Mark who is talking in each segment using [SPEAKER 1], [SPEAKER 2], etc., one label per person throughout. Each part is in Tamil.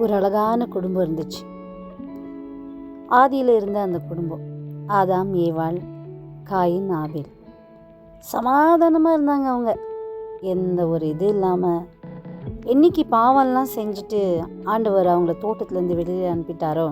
[SPEAKER 1] ஒரு அழகான குடும்பம் இருந்துச்சு. ஆதியில் இருந்த அந்த குடும்பம் ஆதாம், ஏவாள், காயின், ஆபேல். சமாதானமாக இருந்தாங்க அவங்க. எந்த ஒரு இது இல்லாமல். என்னைக்கு பாவம்லாம் செஞ்சுட்டு ஆண்டவர் அவங்கள தோட்டத்துலேருந்து வெளியில் அனுப்பிட்டாரோ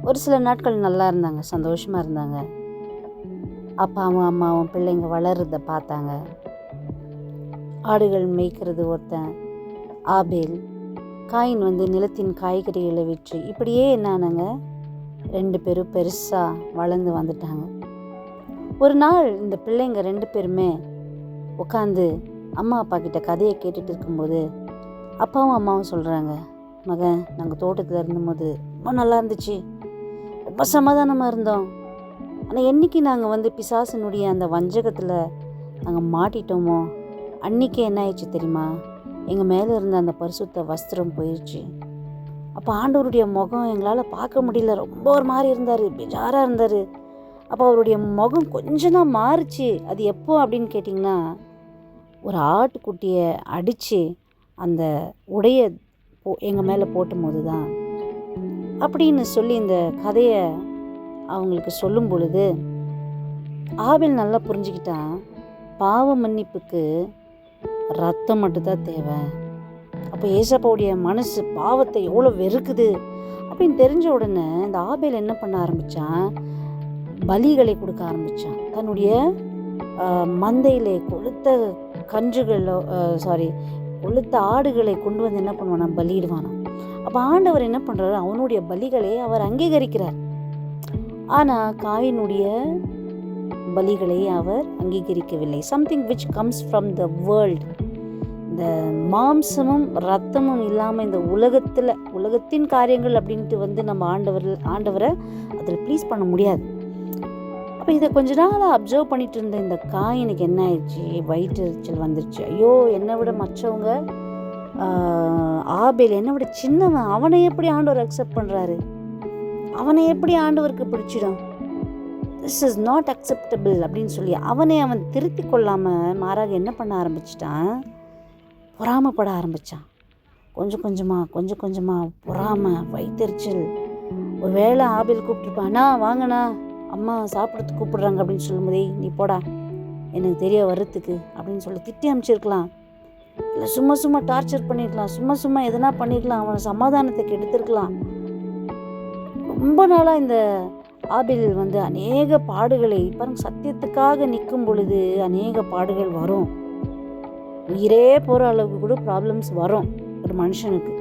[SPEAKER 1] ஒரு சில நாட்கள் நல்லா இருந்தாங்க, சந்தோஷமாக இருந்தாங்க. அப்பாவும் அம்மாவும் பிள்ளைங்க வளர்றத பார்த்தாங்க. ஆடுகள் மேய்க்கிறது ஒருத்தன் ஆபேல், காயின் நிலத்தின் காய்கறிகளை விற்று இப்படியே என்னானாங்க 2 பேரும் பெருசாக வளர்ந்து வந்துட்டாங்க. ஒரு நாள் இந்த பிள்ளைங்க 2 பேருமே உட்காந்து அம்மா அப்பா கிட்ட கதையை கேட்டுட்டு இருக்கும்போது அப்பாவும் அம்மாவும் சொல்கிறாங்க, மகன், நாங்கள் தோட்டத்தில் இருந்தபோது ரொம்ப நல்லா இருந்துச்சு, ரொம்ப சமாதானமாக இருந்தோம். ஆனால் என்றைக்கு நாங்கள் பிசாசினுடைய அந்த வஞ்சகத்தில் நாங்கள் மாட்டிட்டோமோ அன்றைக்கி என்ன ஆயிடுச்சு தெரியுமா? எங்கள் மேலே இருந்த அந்த பரிசுத்த வஸ்திரம் போயிடுச்சு. அப்போ ஆண்டவருடைய முகம் எங்களால் பார்க்க முடியல. ரொம்ப ஒரு மாதிரி இருந்தார், பெஜாராக இருந்தார். அப்போ அவருடைய முகம் கொஞ்சம் தான் மாறுச்சு. அது எப்போ அப்படின்னு கேட்டிங்கன்னா, ஒரு ஆட்டுக்குட்டியை அடித்து அந்த உடைய எங்கள் மேலே போட்டும் போது தான் அப்படின்னு சொல்லி இந்த கதையை அவங்களுக்கு சொல்லும் பொழுது ஆபேல் நல்லா புரிஞ்சுக்கிட்டான். பாவ மன்னிப்புக்கு ரத்தம் மட்டும்தான் தேவை. அப்போ ஏசப்பாவுடைய மனசு பாவத்தை எவ்வளோ வெறுக்குது அப்படின்னு தெரிஞ்ச உடனே இந்த ஆபேல் என்ன பண்ண ஆரம்பித்தான், பலிகளை கொடுக்க ஆரம்பித்தான். தன்னுடைய மந்தையிலே கொளுத்த ஆடுகளை கொண்டு என்ன பண்ணுவானா, பலியிடுவானா. அப்போ ஆண்டவர் என்ன பண்ணுறாரு, அவனுடைய பலிகளை அவர் அங்கீகரிக்கிறார். ஆனால் காயினுடைய பலிகளை அவர் அங்கீகரிக்கவில்லை. Something which comes from the world. இந்த மாம்சமும் ரத்தமும் இல்லாமல் இந்த உலகத்தின் காரியங்கள் அப்படின்ட்டு நம்ம ஆண்டவரை அதில் ப்ளீஸ் பண்ண முடியாது. அப்போ இதை கொஞ்ச நாளாக அப்சர்வ் பண்ணிட்டு இருந்த இந்த காயினுக்கு என்ன ஆயிடுச்சு, வயிற்றெரிச்சல் வந்துருச்சு. ஐயோ, என்னை விட மற்றவங்க, ஆபேல் என்னை விட சின்னவன், அவனை எப்படி ஆண்டவர் அக்செப்ட் பண்ணுறாரு, அவனை எப்படி ஆண்டவருக்கு பிடிச்சிடும், திஸ் இஸ் நாட் அக்செப்டபிள் அப்படின்னு சொல்லி அவன் திருத்தி கொள்ளாமல் மாறாக என்ன பண்ண ஆரம்பிச்சிட்டான், பொறாமப்பட ஆரம்பித்தான். கொஞ்சம் கொஞ்சமாக பொறாமை, வயிற்றெரிச்சல். ஒரு வேளை ஆபேல் கூப்பிட்டுருப்பானா, வாங்கண்ணா அம்மா சாப்பிட்றதுக்கு கூப்பிடுறாங்க அப்படின்னு சொல்லும்போதே, நீ போடா, எனக்கு தெரிய வர்றதுக்கு அப்படின்னு சொல்லி திட்டி அமைச்சிருக்கலாம். இல்லை சும்மா டார்ச்சர் பண்ணியிருக்கலாம், சும்மா எதனா பண்ணியிருக்கலாம், அவனை சமாதானத்தை கெடுத்திருக்கலாம். ரொம்ப நாளாக இந்த ஆபேல் அநேக பாடுகளை பாருங்க, சத்தியத்துக்காக நிற்கும் பொழுது அநேக பாடுகள் வரும். உயிரே போகிற அளவுக்கு கூட ப்ராப்ளம்ஸ் வரும் ஒரு மனுஷனுக்கு.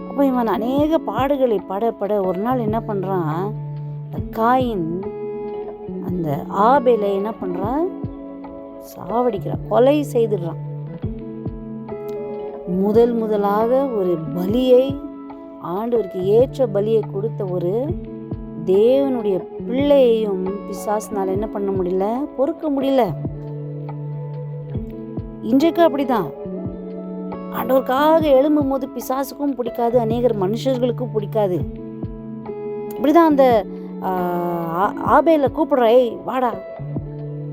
[SPEAKER 1] அப்போ இவன் அநேக பாடுகளை பட ஒரு நாள் என்ன பண்ணுறான், காயின் அந்த ஆபேலை என்ன பண்ணுறான், சாவடிக்கிறான், கொலை செய்துடுறான். முதலாக ஒரு பலியை, ஆண்டவருக்கு ஏற்ற பலியை கொடுத்த ஒரு தேவனுடைய பிள்ளையையும் பிசாசுனால என்ன பண்ண முடியல, பொறுக்க முடியல. இன்றைக்கு அப்படிதான். ஆண்டவருக்காக எழும்பும் போது பிசாசுக்கும் பிடிக்காது, அநேகர் மனுஷர்களுக்கும் பிடிக்காது. இப்படிதான் அந்த ஆபேல கூப்பிடுற, ஏய் வாடா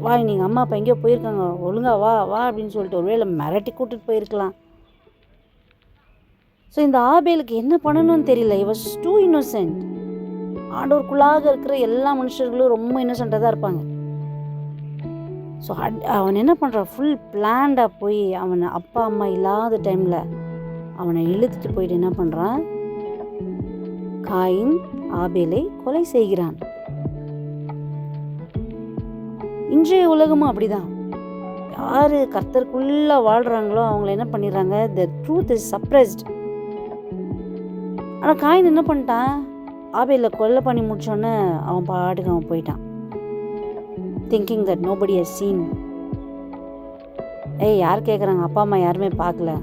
[SPEAKER 1] வா, நீங்கள் அம்மா அப்பா எங்கேயோ போயிருக்காங்க, ஒழுங்கா வா அப்படின்னு சொல்லிட்டு ஒருவேளை மிரட்டி கூட்டிட்டு போயிருக்கலாம். ஸோ இந்த ஆபேலுக்கு என்ன பண்ணணும்னு தெரியல. he was too innocent. ஆண்டவருக்குள்ளாக இருக்கிற எல்லா மனுஷர்களும் ரொம்ப இன்னோசென்ட்டாக தான் இருப்பாங்க. ஸோ அவன் என்ன பண்ணுறான், ஃபுல் பிளான்டாக போய் அவனை அப்பா அம்மா இல்லாத டைமில் அவனை இழுத்துட்டு போயிட்டு என்ன பண்ணுறான், காயின் ஆபேலை கொலை செய்கிறான். இன்றைய உலகமும் அப்படிதான். யார் கர்த்தருக்குள்ளே வாழ்கிறாங்களோ அவங்கள என்ன பண்ணிடுறாங்க, the truth is suppressed. ஆனால் காயின் என்ன பண்ணிட்டான், ஆபேலை கொலை பண்ணி முடிச்சோன்னே அவன் பாட்டுக்கு அவன் போயிட்டான், thinking that nobody has seen. யார் கேட்குறாங்க, அப்பா அம்மா யாருமே பார்க்கல.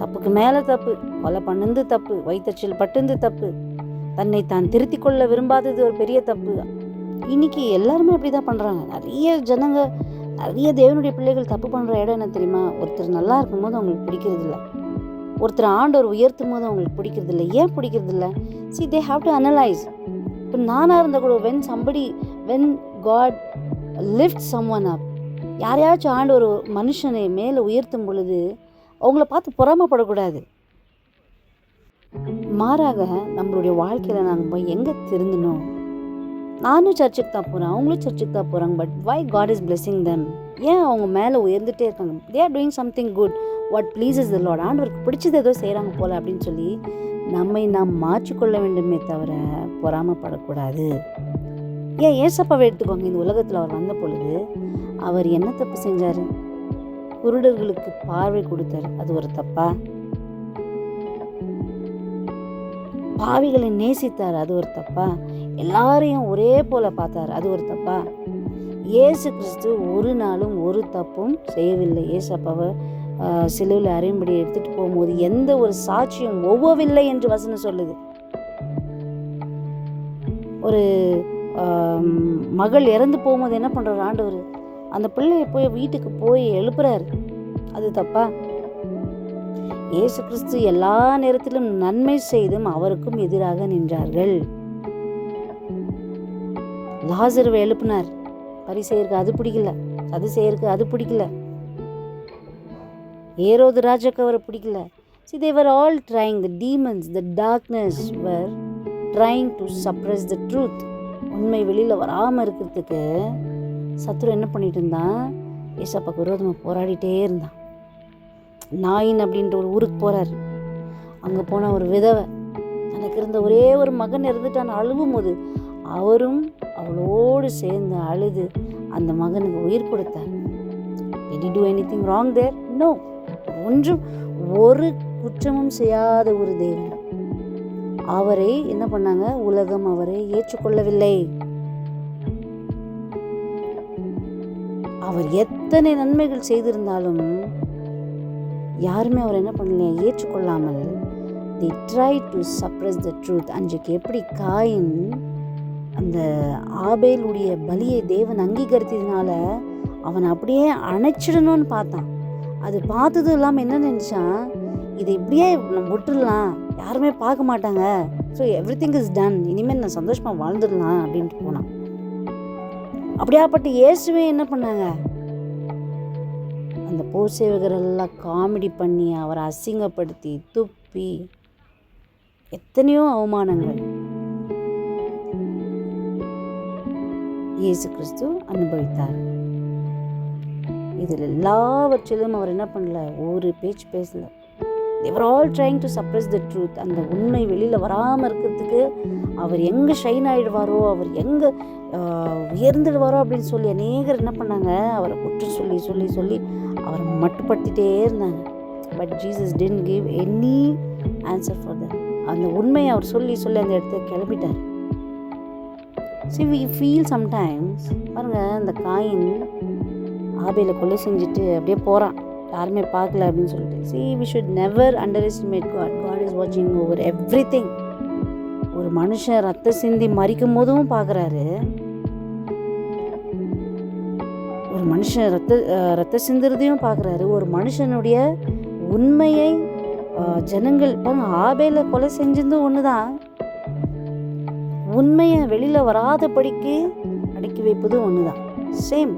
[SPEAKER 1] தப்புக்கு மேலே தப்பு, கொலை பண்ணது தப்பு, வயிற்றச்சல் பட்டுந்து தப்பு, தன்னை தான் திருத்தி கொள்ள விரும்பாதது ஒரு பெரிய தப்பு. இன்னைக்கு எல்லாருமே அப்படி தான் பண்ணுறாங்க. நிறைய தேவனுடைய பிள்ளைகள் தப்பு பண்ணுற இடம் என்ன தெரியுமா, ஒருத்தர் நல்லா இருக்கும்போது அவங்களுக்கு பிடிக்கிறது இல்லை, ஒருத்தர் ஆண்டவர் உயர்த்தும் போது அவங்களுக்கு பிடிக்கிறது இல்லை. ஏன் பிடிக்கிறது இல்லை? See, they have to analyze. இப்போ நானாக இருந்த கூட when God lifts someone up, யாரையாச்சும் ஆண்டவர் மனுஷனை மேலே உயர்த்தும் பொழுது அவங்கள பார்த்து பொறாமப்படக்கூடாது. மாறாக நம்மளுடைய வாழ்க்கையில் நாங்கள் போய் எங்கே திருந்தணும்? நானும் சர்ச்சுக்கு தான் போகிறேன், அவங்களும் சர்ச்சுக்கு தான் போகிறாங்க, but why God is blessing them? ஏன் அவங்க மேலே உயர்ந்துகிட்டே இருக்காங்க? They are doing something good, what pleases the Lord. ஆண்டவருக்கு பிடிச்சது ஏதோ செய்கிறாங்க போல் அப்படின்னு சொல்லி நம்மை நாம் மாற்றிக்கொள்ள வேண்டுமே தவிர பொறாமப்படக்கூடாது. ஏன் ஏசப்பாவை எடுத்துக்கோங்க. இந்த உலகத்தில் அவர் வந்த பொழுது அவர் என்ன தப்பு செஞ்சார்? குருடர்களுக்கு பார்வை கொடுத்தார். அது ஒரு தப்பா? பாவிகளை நேசித்தார். அது ஒரு தப்பா? எல்லாரையும் ஒரே போல பார்த்தார். அது ஒரு தப்பா? இயேசு கிறிஸ்து ஒரு நாளும் ஒரு தப்பும் செய்யவில்லை. ஏசப்பாவை சிலுவையில் அறையும்படி எடுத்துட்டு போகும்போது எந்த ஒரு சாட்சியும் ஒவ்வொவில்லை என்று வசனம் சொல்லுது. ஒரு மகள் இறந்து போகும்போது என்ன பண்றாரு ஆண்டவர்? அந்த பிள்ளைய போய் வீட்டுக்கு போய் எழுப்புறாரு. அது தப்பா? இயேசு கிறிஸ்து எல்லா நேரத்திலும் நன்மை செய்தும் அவருக்கும் எதிராக நின்றார்கள். லாசருவை எழுப்பினார். பரிசேயருக்கு அது பிடிக்கல, சதுசேயருக்கு அது பிடிக்கல, ஏரோது ராஜாக்கு அவரை பிடிக்கல. See, they were all trying, the demons, the darkness were trying to suppress the truth. உண்மை வெளியில் வராமல் இருக்கிறதுக்கு சத்துரு என்ன பண்ணிட்டு இருந்தான்? ஏசப்பாக்கு விரோதமாக போராடிட்டே இருந்தான். நாயின் அப்படின்ற ஒரு ஊருக்கு போகிறார். அங்கே போன ஒரு விதவை, தனக்கு இருந்த ஒரே ஒரு மகன் இருந்துட்டான். அழுவும் போது அவரும் அவளோடு சேர்ந்து அழுது அந்த மகனுக்கு உயிர் கொடுத்தார். Did he do anything wrong there? No. ஒன்றும் ஒரு குற்றமும் செய்யாத ஒரு தேவன். அவரை என்ன பண்ணாங்க? உலகம் அவரை ஏற்றுக்கொள்ளவில்லை. அவர் எத்தனை நன்மைகள் செய்திருந்தாலும் யாருமே அவர் என்ன பண்ணல? ஏற்றுக்கொள்ளாமல் they tried to suppress the truth. அன்றைக்கு எப்படி காயின் அந்த ஆபேலுடைய பலியை தேவன் அங்கீகரித்ததுனால அவன் அப்படியே அணைச்சிடணும்னு பார்த்தான். அது பார்த்தது இல்லாமல் என்ன நினச்சான்? இதை இப்படியே நம்ம விட்டுடலாம், யாருமே பார்க்க மாட்டாங்க, ஸோ எவ்ரிதிங் இஸ் டன், இனிமேல் நான் சந்தோஷமாக வாழ்ந்துடலாம் அப்படின்ட்டு போனான். அப்படியாப்பட்ட இயேசுவே என்ன பண்ணாங்க? அந்த போர் சேவகரெல்லாம் காமெடி பண்ணி அவரை அசிங்கப்படுத்தி துப்பி எத்தனையோ அவமானங்கள் இயேசு கிறிஸ்து அனுபவித்தார். இதில் எல்லாவற்றிலும் அவர் என்ன பண்ணல? ஒரு பேச்சு பேசல. They were all trying to suppress the truth. அந்த உண்மை வெளியில் வராமல் இருக்கிறதுக்கு அவர் எங்கே ஷைன் ஆகிடுவாரோ, அவர் எங்கே உயர்ந்துடுவாரோ அப்படின்னு சொல்லி அநேகர் என்ன பண்ணாங்க? அவரை குற்றம் சொல்லி சொல்லி சொல்லி அவரை மட்டுப்படுத்திட்டே இருந்தாங்க. But Jesus didn't give any answer for them. அந்த உண்மையை அவர் சொல்லி சொல்லி அந்த இடத்த கிளம்பிட்டார். See, we feel sometimes, பாருங்க, அந்த காயின் ஆபேலை கொலை செஞ்சுட்டு அப்படியே போகிறான், யாருமே பார்க்கல அப்படின்னு சொல்லிட்டு. See, we should never underestimate God. God is watching over everything. ஒரு மனுஷன் ரத்த சிந்தி மறிக்கும் போதும் பார்க்குறாரு. ஒரு மனுஷன் ரத்த சிந்துறதையும் பார்க்குறாரு. ஒரு மனுஷனுடைய உண்மையை ஜனங்கள் பாருங்க, ஆபேலை கொலை செஞ்சதும் ஒன்று தான், உண்மையை வெளியில் வராதபடிக்கு அடக்கி வைப்பதும் ஒன்று தான். Same,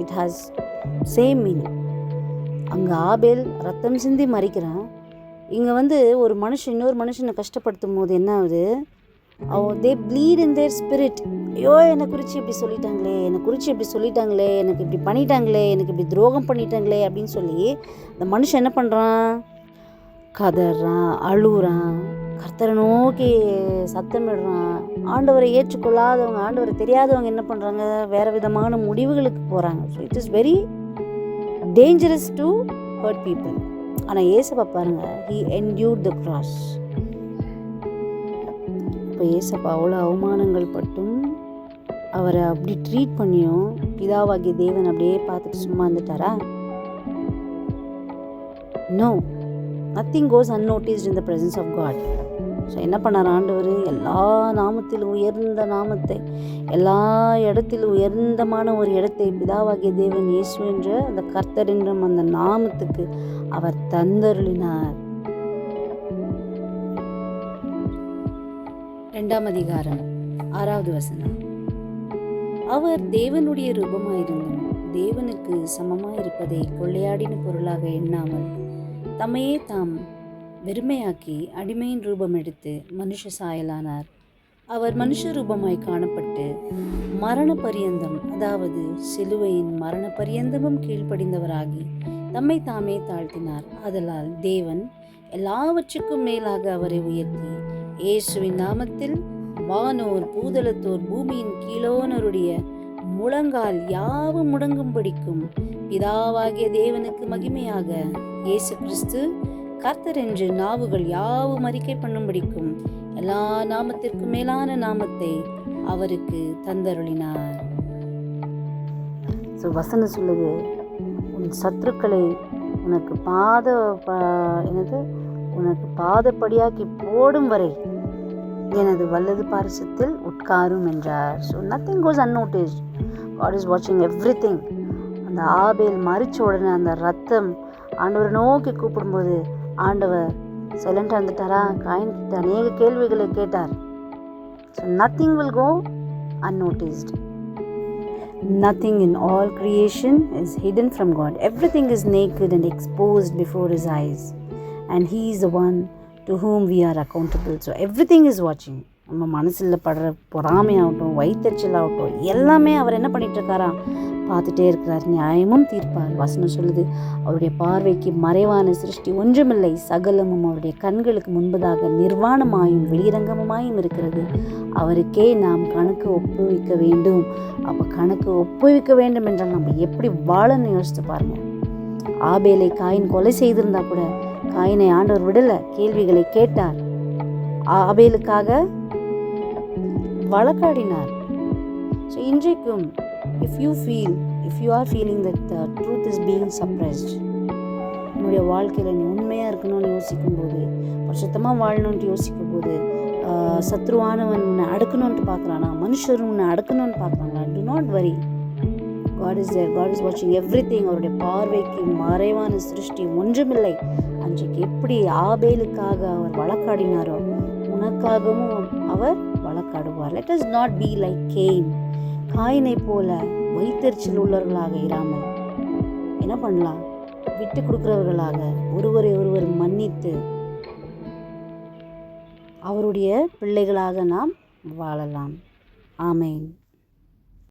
[SPEAKER 1] it has same meaning. அங்கே ஆபேல் ரத்தம் சிந்தி மறிக்கிறான். இங்கே ஒரு மனுஷன் இன்னொரு மனுஷனை கஷ்டப்படுத்தும் போது என்ன ஆகுது? தே ப்ளீட் இன் தேர் ஸ்பிரிட். ஐயோ, என்னை குறித்து இப்படி சொல்லிட்டாங்களே, எனக்கு இப்படி பண்ணிட்டாங்களே, எனக்கு இப்படி துரோகம் பண்ணிட்டாங்களே அப்படின்னு சொல்லி அந்த மனுஷன் என்ன பண்ணுறான்? கதறான், அழுகுறான், கர்த்தரை நோக்கி சத்தமிடுறான். ஆண்டவரை ஏற்றுக்கொள்ளாதவங்க, ஆண்டவரை தெரியாதவங்க என்ன பண்ணுறாங்க? வேறு விதமான முடிவுகளுக்கு போகிறாங்க. So it is very dangerous to hurt people. ஆனால் ஏசப்பா பாருங்க, he endured the cross. இப்போ ஏசப்பா அவ்வளோ அவமானங்கள் பட்டும் அவரை அப்படி ட்ரீட் பண்ணியும் பிதாவாகிய தேவன் அப்படியே பார்த்துட்டு சும்மா இருந்துட்டாரா? No, nothing goes unnoticed in the presence of God. So என்ன பண்ணார் ஆண்டவர்? எல்லா நாமத்திலும் உயர்ந்த நாமத்தை, எல்லா இடத்திலும் உயர்ந்தமான ஒரு இடத்தை பிதாவாகிய தேவன் இயேசு என்ற அந்த கர்த்தர் என்றும் அந்த நாமத்துக்கு அவர் தந்தருளினார். 2ஆம் அதிகாரம் 6வது வசனம். அவர் தேவனுடைய ரூபமாயிருந்தும் தேவனுக்கு சமமாயிருப்பதை கொள்ளையாடின பொருளாக எண்ணாமல் தம்மையே தாம் வெறுமையாக்கி அடிமையின் ரூபம் எடுத்து மனுஷ சாயலானார். அவர் மனுஷ ரூபமாய் காணப்பட்டு மரண பரியந்தம், அதாவது சிலுவையின் மரண பரியந்தமும் கீழ்ப்படிந்தவராகி தம்மை தாமே தாழ்த்தினார். ஆதலால் தேவன் எல்லாவற்றுக்கும் மேலாக அவரை உயர்த்தி இயேசுவின் நாமத்தில் வானோர் பூதலத்தோர் பூமியின் கீழோனருடைய முழங்கால் யாவும் முடங்கும்படிக்கும் பிதாவாகிய தேவனுக்கு மகிமையாக இயேசு கிறிஸ்து கர்த்தர் என்று நாவுகள் யாவும் அறிக்கை பண்ணும்படிக்கும் எல்லா நாமத்திற்கும் மேலான நாமத்தை அவருக்கு தந்தருளினார். வசனம் சொல்லுது, உன் சத்துருக்களை உனக்கு பாதப்படியாக்கி போடும் வரை எனது வலது பாரிசத்தில் உட்காரும் என்றார். So nothing goes unnoticed. God is watching everything. அந்த ஆபேல் மரிச்ச உடனே அந்த ரத்தம் ஆண்டவரை நோக்கி கூப்பிடும்போது ஆண்டவர் சைலண்டாக இருந்துட்டாரா? காயின் கிட்ட அநேக கேள்விகளை கேட்டார். So nothing will go unnoticed. Nothing in all creation is hidden from God. Everything is naked and exposed before His eyes. And He is the one to whom we are accountable. So everything is watching. நம்ம மனசில் படுற பொறாமையாகட்டும், வயிற்றுச்சலாகட்டும், எல்லாமே அவர் என்ன பண்ணிட்டு இருக்காரா? பார்த்துட்டே இருக்கிறார். நியாயமும் தீர்ப்பார். வசனம் சொல்லுது, அவருடைய பார்வைக்கு மறைவான சிருஷ்டி ஒன்றுமில்லை, சகலமும் அவருடைய கண்களுக்கு முன்பதாக நிர்வாணமாயும் வெளிரங்கமாயும் இருக்கிறது. அவருக்கே நாம் கணக்கு ஒப்புவிக்க வேண்டும். அப்போ கணக்கு ஒப்புவிக்க வேண்டும் என்றால் நம்ம எப்படி வாழன்னு யோசித்து பாருங்கள். ஆபேலை காயின் கொலை செய்திருந்தா கூட காயினை ஆண்டவர் விடலை, கேள்விகளை கேட்டார். ஆபேலுக்காக வழக்காடினார். ஸோ இன்றைக்கும் if you are feeling that the truth is being suppressed, உன்னுடைய வாழ்க்கையில் நீ உண்மையாக இருக்கணும்னு யோசிக்கும்போது, பரிசுத்தமாக வாழணுன்ட்டு யோசிக்கும்போது, சத்ருவானவன் உன்னை அடக்கணுன்ட்டு பார்க்குறானா, மனுஷர் உன்னை அடக்கணும்னு பார்க்குறாங்களா, do not worry. God is there. God is watching everything. அவருடைய பார்வைக்கு மறைவான சிருஷ்டி ஒன்றுமில்லை. அன்றைக்கு எப்படி ஆபேலுக்காக அவர் வழக்காடினாரோ உனக்காகவும் அவர் வழக்காடுவார். Let us not be like Cain. காயினை போல வயிற்றெரிச்சல் உள்ளவர்களாக இராமல் என்ன பண்ணலாம்? விட்டு கொடுக்கிறவர்களாக ஒருவரை ஒருவர் மன்னித்து அவருடைய பிள்ளைகளாக நாம் வாழலாம். ஆமென்.